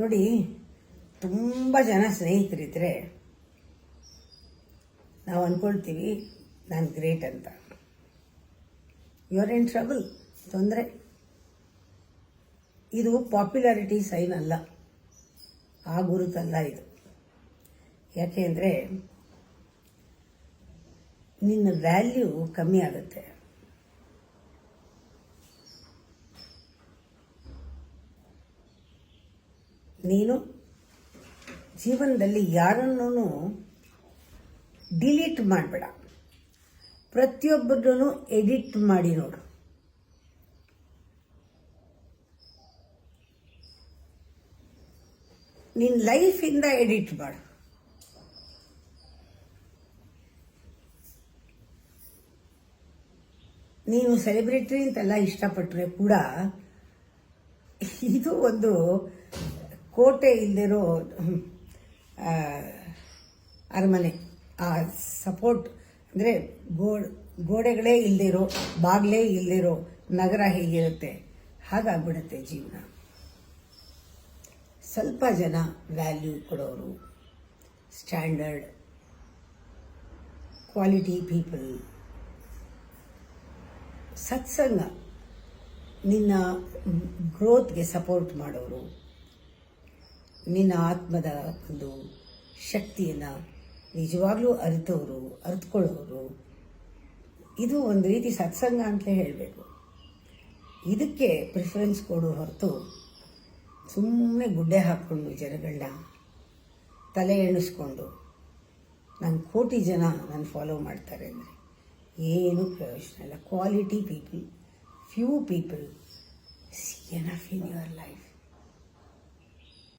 ನೋಡಿ, ತುಂಬ ಜನ ಸ್ನೇಹಿತರಿದ್ದರೆ ನಾವು ಅಂದ್ಕೊಳ್ತೀವಿ ನಾನು ಗ್ರೇಟ್ ಅಂತ. ಯು ಆರ್ ಇನ್ ಟ್ರಬಲ್, ತೊಂದರೆ. ಇದು ಪಾಪ್ಯುಲಾರಿಟಿ ಸೈನ್ ಅಲ್ಲ, ಆ ಗುರುತಲ್ಲ ಇದು. ಯಾಕೆ ಅಂದರೆ ನಿನ್ನ ವ್ಯಾಲ್ಯೂ ಕಮ್ಮಿ ಆಗುತ್ತೆ. ನೀನು ಜೀವನದಲ್ಲಿ ಯಾರನ್ನೂ ಡಿಲೀಟ್ ಮಾಡಬೇಡ, ಪ್ರತಿಯೊಬ್ಬರನ್ನು ಎಡಿಟ್ ಮಾಡಿ ನೋಡು. ನಿನ್ನ ಲೈಫಿಂದ ಎಡಿಟ್ ಮಾಡು. ನೀನು ಸೆಲೆಬ್ರಿಟಿ ಅಂತೆಲ್ಲ ಇಷ್ಟಪಟ್ಟರೆ ಕೂಡ ಇದು ಒಂದು ಕೋಟೆ ಇಲ್ಲದಿರೋ ಅರಮನೆ. ಆ ಸಪೋರ್ಟ್ ಅಂದರೆ ಗೋಡೆಗಳೇ ಇಲ್ಲದಿರೋ, ಬಾಗಿಲೇ ಇಲ್ಲದಿರೋ ನಗರ ಹೇಗಿರುತ್ತೆ ಹಾಗಾಗ್ಬಿಡುತ್ತೆ ಜೀವನ. ಸ್ವಲ್ಪ ಜನ ವ್ಯಾಲ್ಯೂ ಕೊಡೋರು, ಸ್ಟ್ಯಾಂಡರ್ಡ್ ಕ್ವಾಲಿಟಿ ಪೀಪಲ್, ಸತ್ಸಂಗ, ನಿನ್ನ ಗ್ರೋತ್ಗೆ ಸಪೋರ್ಟ್ ಮಾಡೋರು, ನಿನ್ನ ಆತ್ಮದ ಒಂದು ಶಕ್ತಿಯನ್ನು ನಿಜವಾಗ್ಲೂ ಅರಿತುಕೊಳ್ಳೋರು, ಇದು ಒಂದು ರೀತಿ ಸತ್ಸಂಗ ಅಂತಲೇ ಹೇಳಬೇಕು. ಇದಕ್ಕೆ ಪ್ರಿಫರೆನ್ಸ್ ಕೊಡೋ ಹೊರತು ಸುಮ್ಮನೆ ಗುಡ್ಡೆ ಹಾಕ್ಕೊಂಡು ಜನಗಳನ್ನ ತಲೆ ಎಣಿಸ್ಕೊಂಡು ನನ್ನ ಕೋಟಿ ಜನ ನನ್ನ ಫಾಲೋ ಮಾಡ್ತಾರೆ ಅಂದರೆ ಏನೂ ಪ್ರಯೋಜನ ಇಲ್ಲ. Quality people, few people, C enough in your life.